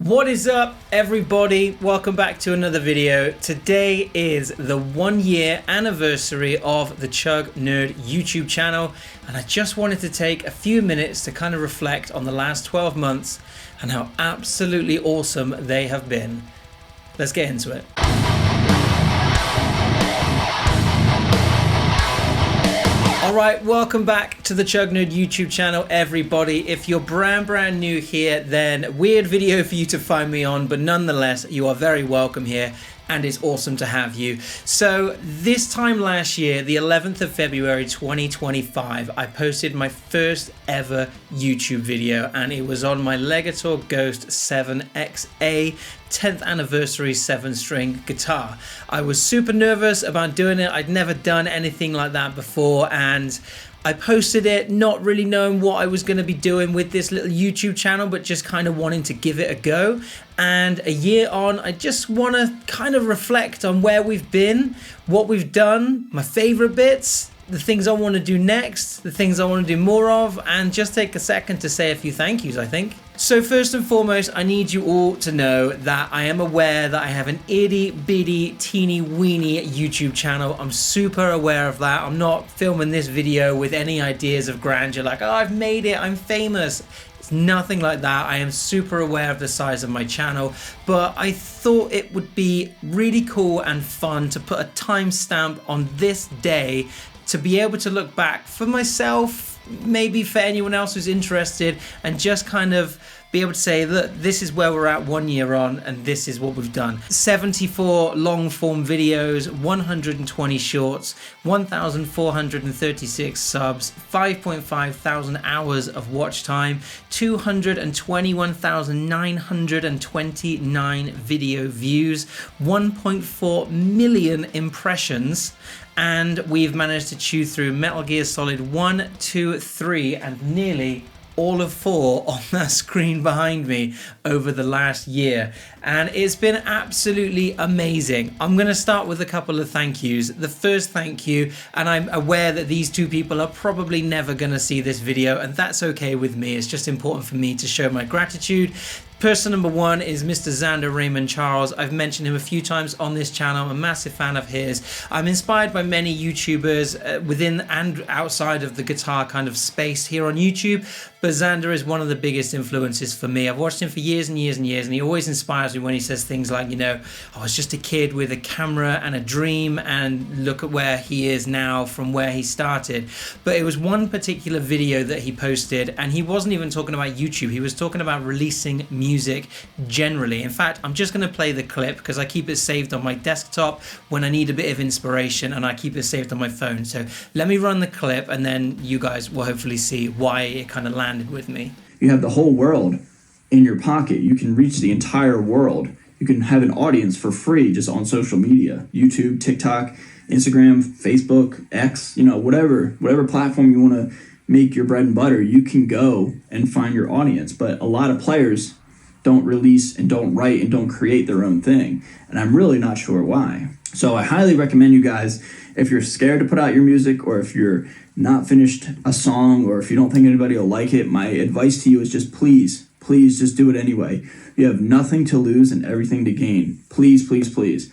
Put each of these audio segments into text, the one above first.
What is up, everybody? Welcome back to another video. Today is the 1-year anniversary of the Chug Nerd YouTube channel, and I just wanted to take a few minutes to kind of reflect on the last 12 months and how absolutely awesome they have been. Let's get into it. Alright, welcome back to the Chug Nerd YouTube channel, everybody. If you're brand new here, then weird video for you to find me on, but nonetheless, you are very welcome here, and it's awesome to have you. So this time last year, the 11th of February 2025, I posted my first ever YouTube video, and it was on my Legator Ghost 7XA 10th anniversary 7-string guitar. I was super nervous about doing it. I'd never done anything like that before, and I posted it not really knowing what I was going to be doing with this little YouTube channel, but just kind of wanting to give it a go. And a year on, I just want to kind of reflect on where we've been, what we've done, my favorite bits, the things I want to do next, the things I want to do more of, and just take a second to say a few thank yous, I think. So first and foremost, I need you all to know that I am aware that I have an itty bitty teeny weeny YouTube channel. I'm super aware of that. I'm not filming this video with any ideas of grandeur like, oh, I've made it, I'm famous. It's nothing like that. I am super aware of the size of my channel, but I thought it would be really cool and fun to put a timestamp on this day to be able to look back for myself, maybe for anyone else who's interested, and just kind of be able to say that this is where we're at 1 year on, and this is what we've done. 74 long form videos, 120 shorts, 1,436 subs, 5.5 thousand hours of watch time, 221,929 video views, 1.4 million impressions, and we've managed to chew through Metal Gear Solid 1, 2, 3, and nearly all of 4 on that screen behind me over the last year, and it's been absolutely amazing. I'm going to start with a couple of thank yous. The first thank you, and I'm aware that these two people are probably never going to see this video, and that's okay with me. It's just important for me to show my gratitude. Person number one is Mr. Xander Raymond Charles. I've mentioned him a few times on this channel. I'm a massive fan of his. I'm inspired by many YouTubers within and outside of the guitar kind of space here on YouTube, but Xander is one of the biggest influences for me. I've watched him for years and years and years, and he always inspires me when he says things like, you know, I was just a kid with a camera and a dream, and look at where he is now from where he started. But it was one particular video that he posted, and he wasn't even talking about YouTube. He was talking about releasing music generally. In fact, I'm just going to play the clip because I keep it saved on my desktop when I need a bit of inspiration, and I keep it saved on my phone. So let me run the clip, and then you guys will hopefully see why it kind of landed with me. You have the whole world in your pocket. You can reach the entire world. You can have an audience for free just on social media, YouTube, TikTok, Instagram, Facebook, X, you know, whatever platform you want to make your bread and butter, you can go and find your audience. But a lot of players don't release and don't write and don't create their own thing, and I'm really not sure why. So I highly recommend you guys, if you're scared to put out your music, or if you're not finished a song, or if you don't think anybody will like it, my advice to you is just please just do it anyway. You have nothing to lose and everything to gain. Please.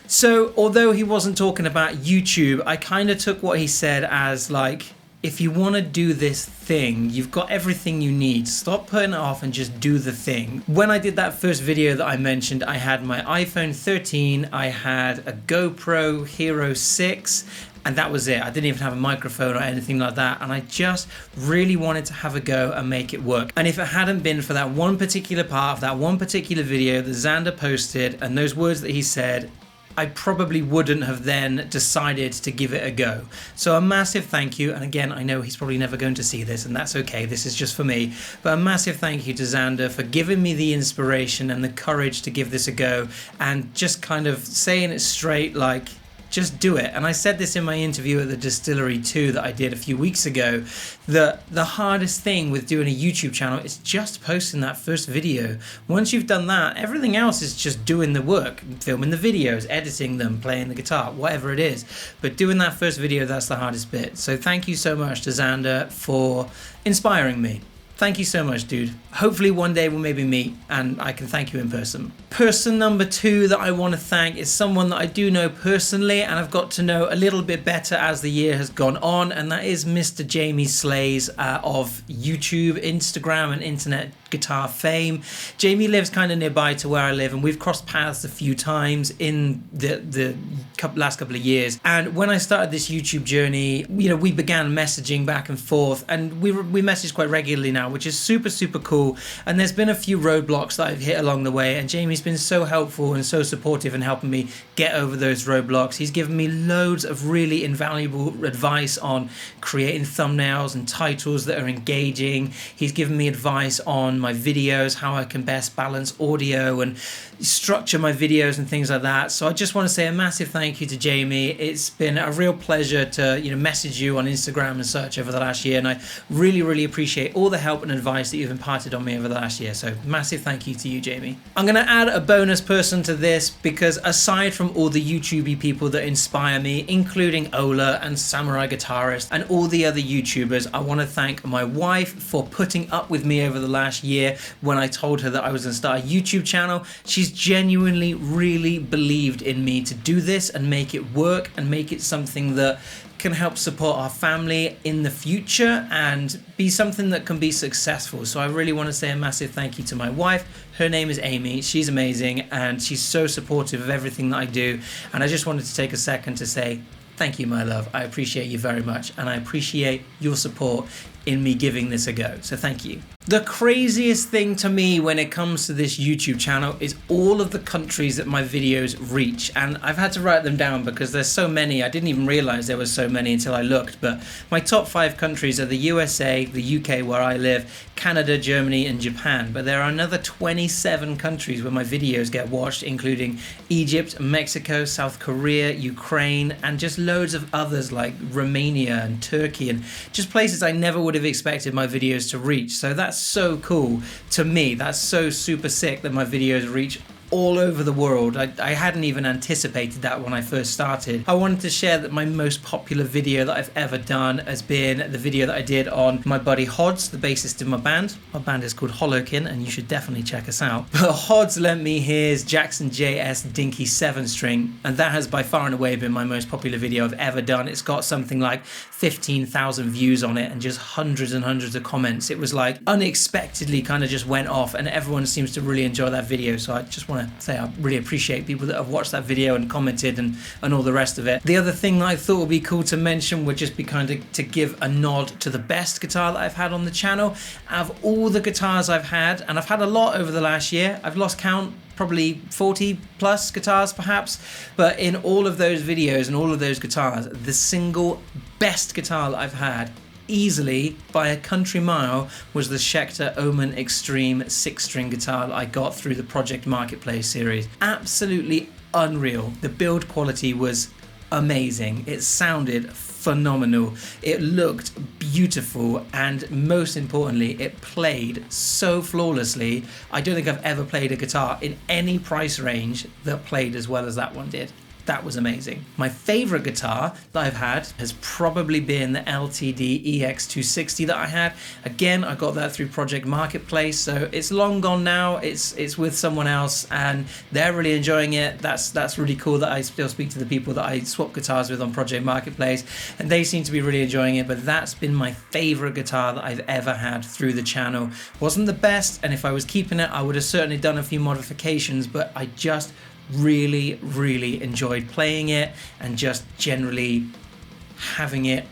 So although he wasn't talking about YouTube, I kind of took what he said as like, if you want to do this thing, you've got everything you need. Stop putting it off and just do the thing. When I did that first video that I mentioned, I had my iPhone 13, I had a GoPro Hero 6, and that was it. I didn't even have a microphone or anything like that, and I just really wanted to have a go and make it work. And if it hadn't been for that one particular part of that one particular video that Xander posted and those words that he said, I probably wouldn't have then decided to give it a go. So a massive thank you, and again, I know he's probably never going to see this, and that's okay, this is just for me, but a massive thank you to Xander for giving me the inspiration and the courage to give this a go, and just kind of saying it straight, like, just do it. And I said this in my interview at the Distillery 2 that I did a few weeks ago, that the hardest thing with doing a YouTube channel is just posting that first video. Once you've done that, everything else is just doing the work, filming the videos, editing them, playing the guitar, whatever it is. But doing that first video, that's the hardest bit. So thank you so much to Xander for inspiring me. Thank you so much, dude. Hopefully one day we'll maybe meet and I can thank you in person. Person number 2 that I want to thank is someone that I do know personally and I've got to know a little bit better as the year has gone on, and that is Mr. Jamie Slays of YouTube, Instagram and internet guitar fame. Jamie lives kind of nearby to where I live and we've crossed paths a few times in the last couple of years. And when I started this YouTube journey, you know, we began messaging back and forth, and we message quite regularly now, which is super, super cool. And there's been a few roadblocks that I've hit along the way, and Jamie's been so helpful and so supportive in helping me get over those roadblocks. He's given me loads of really invaluable advice on creating thumbnails and titles that are engaging. He's given me advice on my videos, how I can best balance audio and structure my videos and things like that. So I just want to say a massive thank you to Jamie. It's been a real pleasure to, you know, message you on Instagram and such over the last year, and I really, really appreciate all the help and advice that you've imparted on me over the last year. So massive thank you to you, Jamie. I'm going to add a bonus person to this because aside from all the YouTubey people that inspire me, including Ola and Samurai Guitarist and all the other YouTubers, I want to thank my wife for putting up with me over the last year when I told her that I was going to start a YouTube channel. She's genuinely really believed in me to do this and make it work and make it something that can help support our family in the future and be something that can be successful. So I really want to say a massive thank you to my wife. Her name is Amy. She's amazing and she's so supportive of everything that I do. And I just wanted to take a second to say thank you, my love. I appreciate you very much and I appreciate your support in me giving this a go. So thank you. The craziest thing to me when it comes to this YouTube channel is all of the countries that my videos reach, and I've had to write them down because there's so many. I didn't even realize there was so many until I looked, but my top 5 countries are the USA, the UK where I live, Canada, Germany and Japan, but there are another 27 countries where my videos get watched, including Egypt, Mexico, South Korea, Ukraine, and just loads of others like Romania and Turkey, and just places I never would have expected my videos to reach. So that's so cool to me. That's so super sick that my videos reach all over the world. I hadn't even anticipated that when I first started. I wanted to share that my most popular video that I've ever done has been the video that I did on my buddy Hodds, the bassist in my band. My band is called HollowKin and you should definitely check us out. But Hodds lent me his Jackson JS Dinky 7-string and that has by far and away been my most popular video I've ever done. It's got something like 15,000 views on it and just hundreds and hundreds of comments. It was like unexpectedly kind of just went off and everyone seems to really enjoy that video. So I just want to say I really appreciate people that have watched that video and commented and all the rest of it. The other thing that I thought would be cool to mention would just be kind of to give a nod to the best guitar that I've had on the channel. Out of all the guitars I've had, and I've had a lot over the last year, I've lost count, probably 40 plus guitars perhaps, but in all of those videos and all of those guitars, the single best guitar that I've had easily by a country mile was the Schecter Omen Extreme 6-string guitar that I got through the Project Marketplace series. Absolutely unreal. The build quality was amazing. It sounded phenomenal. It looked beautiful, and most importantly, it played so flawlessly. I don't think I've ever played a guitar in any price range that played as well as that one did. That was amazing. My favorite guitar that I've had has probably been the LTD EX260 that I had. Again, I got that through Project Marketplace, so it's long gone now. It's with someone else and they're really enjoying it. That's really cool that I still speak to the people that I swap guitars with on Project Marketplace and they seem to be really enjoying it, but that's been my favorite guitar that I've ever had through the channel. Wasn't the best, and if I was keeping it, I would have certainly done a few modifications, but I just really enjoyed playing it and just generally having it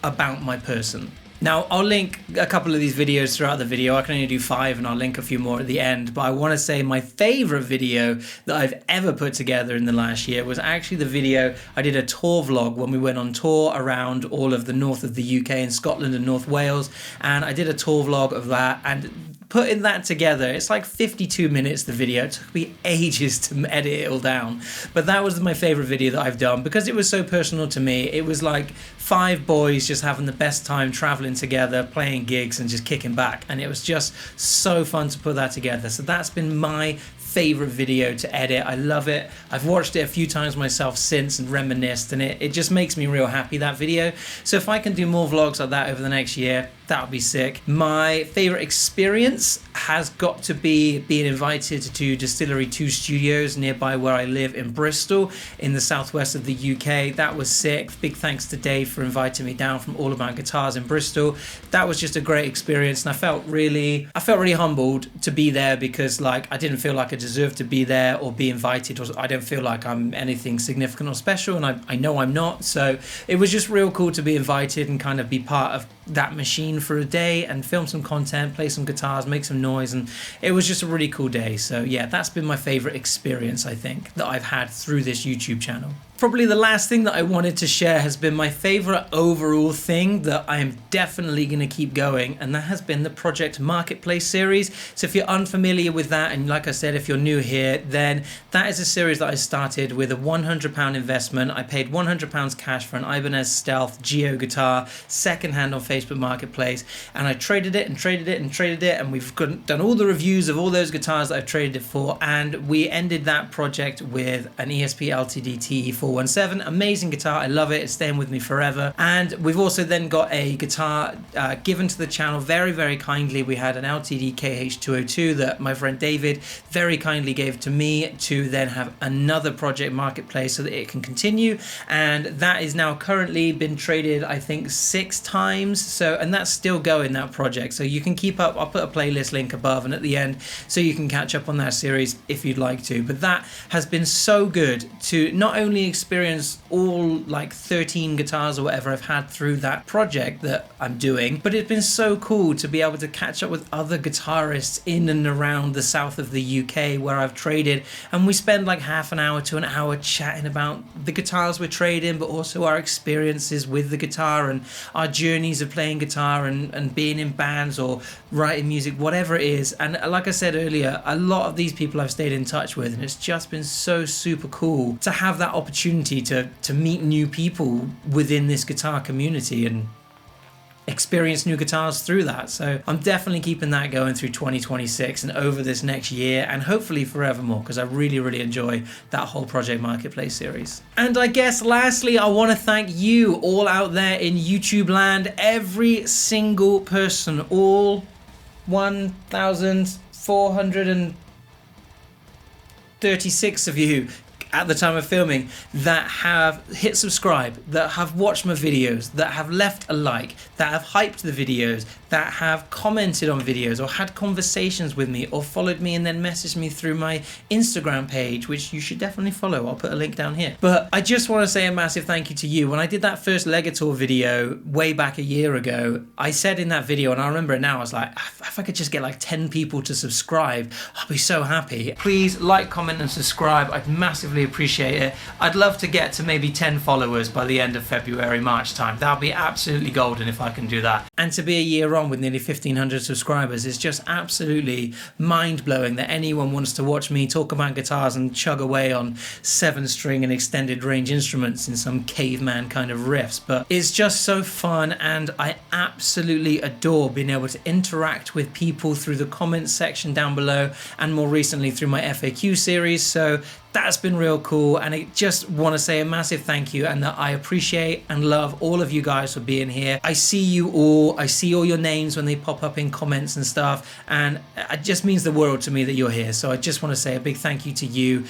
about my person. Now, I'll link a couple of these videos throughout the video. I can only do 5 and I'll link a few more at the end, but I want to say my favorite video that I've ever put together in the last year was actually the video I did a tour vlog when we went on tour around all of the north of the UK and Scotland and North Wales, and I did a tour vlog of that, and putting that together, it's like 52 minutes, the video. It took me ages to edit it all down, but that was my favorite video that I've done because it was so personal to me. It was like 5 boys just having the best time traveling together, playing gigs and just kicking back, and it was just so fun to put that together. So that's been my favorite video to edit. I love it. I've watched it a few times myself since and reminisced, and it just makes me real happy, that video. So if I can do more vlogs like that over the next year, That would be sick. My favorite experience has got to be being invited to Distillery 2 Studios nearby where I live in Bristol in the southwest of the UK. That was sick. Big thanks to Dave for inviting me down from All About Guitars in Bristol. That was just a great experience, and I felt really humbled to be there, because like I didn't feel like I deserved to be there or be invited, or I don't feel like I'm anything significant or special, and I know I'm not. So it was just real cool to be invited and kind of be part of that machine for a day and film some content, play some guitars, make some noise, and it was just a really cool day. So yeah, that's been my favorite experience, I think, that I've had through this YouTube channel. Probably the last thing that I wanted to share has been my favorite overall thing that I am definitely going to keep going, and that has been the Project Marketplace series. So if you're unfamiliar with that, and like I said, if you're new here, then that is a series that I started with a £100 investment. I paid £100 cash for an Ibanez Stealth Geo guitar, secondhand on Facebook Marketplace, and I traded it and traded it and traded it, and we've done all the reviews of all those guitars that I've traded it for, and we ended that project with an ESP LTD TE 417, amazing guitar, I love it, it's staying with me forever. And we've also then got a guitar given to the channel very, very kindly. We had an LTD KH202 that my friend David very kindly gave to me to then have another Project Marketplace so that it can continue, and that is now currently been traded I think 6 times, so, and that's still going, that project, so you can keep up. I'll put a playlist link above and at the end so you can catch up on that series if you'd like to. But that has been so good to not only experience all like 13 guitars or whatever I've had through that project that I'm doing, but it's been so cool to be able to catch up with other guitarists in and around the south of the UK where I've traded, and we spend like half an hour to an hour chatting about the guitars we're trading, but also our experiences with the guitar and our journeys of playing guitar and being in bands or writing music, whatever it is. And like I said earlier, a lot of these people I've stayed in touch with, and it's just been so super cool to have that opportunity to meet new people within this guitar community and experience new guitars through that. So I'm definitely keeping that going through 2026 and over this next year, and hopefully forevermore, because I really, really enjoy that whole Project Marketplace series. And I guess lastly, I want to thank you all out there in YouTube land, every single person, all 1,436 of you at the time of filming that have hit subscribe, that have watched my videos, that have left a like, that have hyped the videos, that have commented on videos or had conversations with me or followed me and then messaged me through my Instagram page, which you should definitely follow. I'll put a link down here. But I just want to say a massive thank you to you. When I did that first Legator video way back a year ago, I said in that video, and I remember it now, I was like, if I could just get like 10 people to subscribe, I'll be so happy. Please like, comment and subscribe. I'd massively appreciate it. I'd love to get to maybe 10 followers by the end of February, March time. That'll be absolutely golden if I can do that. And to be a year on with nearly 1,500 subscribers is just absolutely mind-blowing that anyone wants to watch me talk about guitars and chug away on 7-string and extended range instruments in some caveman kind of riffs. But it's just so fun, and I absolutely adore being able to interact with people through the comments section down below, and more recently through my FAQ series. So that's been real cool, and I just want to say a massive thank you, and that I appreciate and love all of you guys for being here. I see you all, I see all your names when they pop up in comments and stuff, and it just means the world to me that you're here. So I just want to say a big thank you to you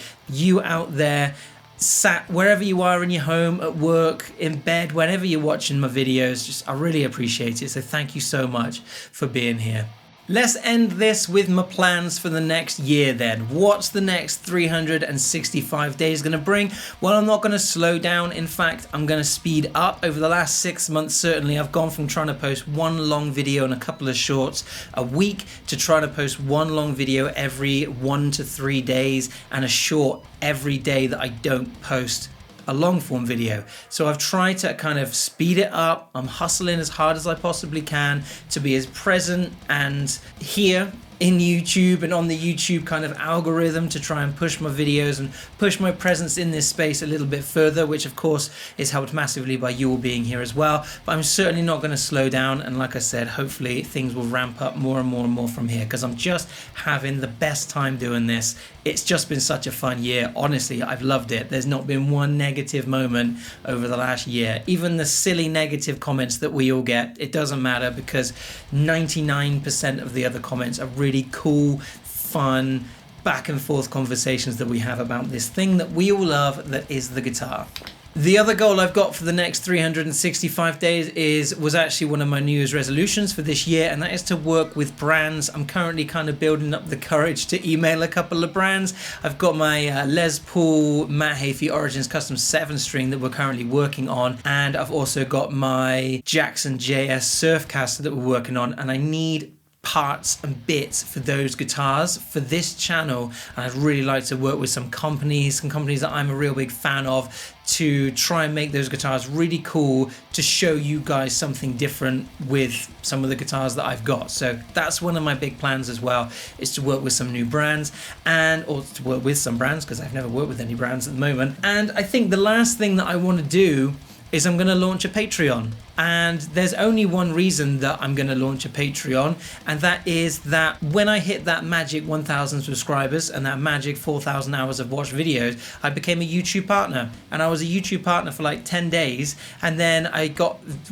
out there, sat wherever you are, in your home, at work, in bed, whenever you're watching my videos. Just I really appreciate it. So thank you so much for being here. Let's end this with my plans for the next year then. What's the next 365 days going to bring? Well, I'm not going to slow down. In fact, I'm going to speed up. Over the last 6 months, certainly, I've gone from trying to post one long video and a couple of shorts a week to trying to post one long video every 1 to 3 days and a short every day that I don't post a long form video. So I've tried to kind of speed it up. I'm hustling as hard as I possibly can to be as present and here in YouTube and on the YouTube kind of algorithm to try and push my videos and push my presence in this space a little bit further, which of course is helped massively by you all being here as well. But I'm certainly not going to slow down, and like I said, hopefully things will ramp up more and more and more from here, because I'm just having the best time doing this It's just been such a fun year. Honestly, I've loved it. There's not been one negative moment over the last year. Even the silly negative comments that we all get, it doesn't matter, because 99% of the other comments are really cool, fun, back and forth conversations that we have about this thing that we all love, that is the guitar. The other goal I've got for the next 365 days was actually one of my New Year's resolutions for this year, and that is to work with brands. I'm currently kind of building up the courage to email a couple of brands. I've got my Les Paul Matt Hafey Origins Custom 7-string that we're currently working on, and I've also got my Jackson JS Surfcaster that we're working on, and I need parts and bits for those guitars for this channel, and I'd really like to work with some companies that I'm a real big fan of, to try and make those guitars really cool, to show you guys something different with some of the guitars that I've got. So that's one of my big plans as well, is to work with some new brands, or to work with some brands, because I've never worked with any brands at the moment. And I think the last thing that I want to do is I'm going to launch a Patreon. And there's only one reason that I'm going to launch a Patreon, and that is that when I hit that magic 1,000 subscribers and that magic 4,000 hours of watched videos, I became a YouTube partner. And I was a YouTube partner for like 10 days, and then I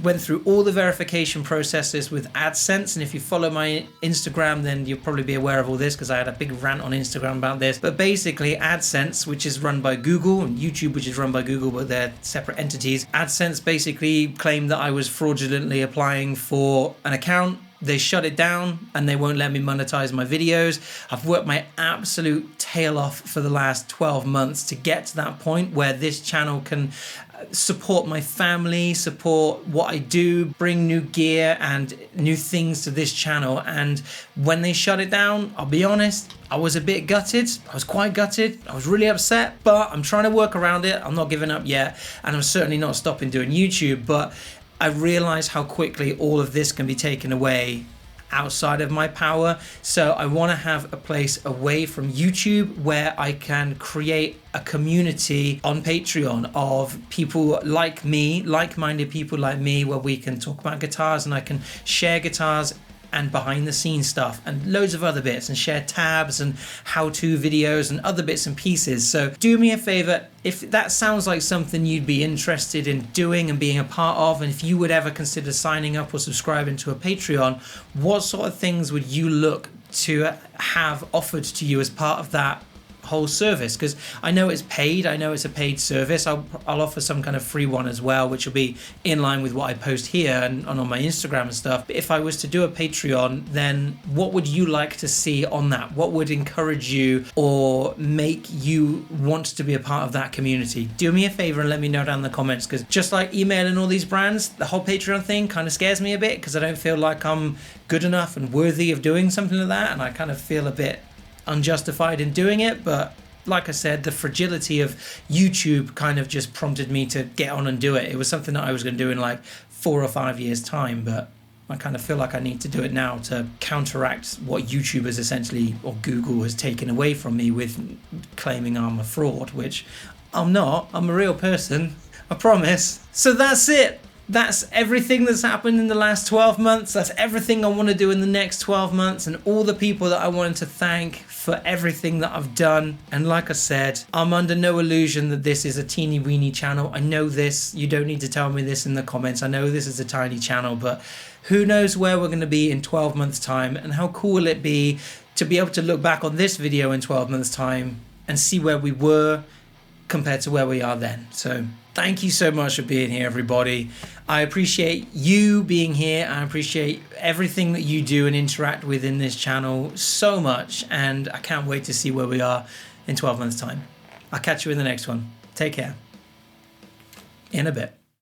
went through all the verification processes with AdSense. And if you follow my Instagram, then you'll probably be aware of all this, because I had a big rant on Instagram about this. But basically, AdSense, which is run by Google, and YouTube, which is run by Google, but they're separate entities, AdSense basically claimed that I was fraudulently applying for an account. They shut it down and they won't let me monetize my videos. I've worked my absolute tail off for the last 12 months to get to that point where this channel can support my family, support what I do, bring new gear and new things to this channel. And when they shut it down, I'll be honest, I was a bit gutted. I was quite gutted. I was really upset, but I'm trying to work around it. I'm not giving up yet, and I'm certainly not stopping doing YouTube. But I realize how quickly all of this can be taken away outside of my power. So I want to have a place away from YouTube where I can create a community on Patreon of people like me, like-minded people like me, where we can talk about guitars and I can share guitars and behind the scenes stuff and loads of other bits, and share tabs and how-to videos and other bits and pieces. So do me a favor, if that sounds like something you'd be interested in doing and being a part of, and if you would ever consider signing up or subscribing to a Patreon, what sort of things would you look to have offered to you as part of that whole service? Because I know it's paid, I know it's a paid service. I'll offer some kind of free one as well, which will be in line with what I post here and on my Instagram and stuff. But if I was to do a Patreon, then what would you like to see on that? What would encourage you or make you want to be a part of that community? Do me a favor and let me know down in the comments, because just like emailing all these brands, the whole Patreon thing kind of scares me a bit, because I don't feel like I'm good enough and worthy of doing something like that, and I kind of feel a bit unjustified in doing it. But like I said, the fragility of YouTube kind of just prompted me to get on and do it. It was something that I was going to do in like 4 or 5 years time, but I kind of feel like I need to do it now to counteract what YouTube has essentially, or Google has taken away from me with claiming I'm a fraud, which I'm not. I'm a real person, I promise. So that's it. That's everything that's happened in the last 12 months. That's everything I want to do in the next 12 months, and all the people that I wanted to thank for everything that I've done. And like I said, I'm under no illusion that this is a teeny weeny channel. I know this. You don't need to tell me this in the comments. I know this is a tiny channel, but who knows where we're going to be in 12 months time, and how cool will it be to be able to look back on this video in 12 months time and see where we were compared to where we are then. So thank you so much for being here, everybody. I appreciate you being here. I appreciate everything that you do and interact with in this channel so much, and I can't wait to see where we are in 12 months time. I'll catch you in the next one. Take care. In a bit.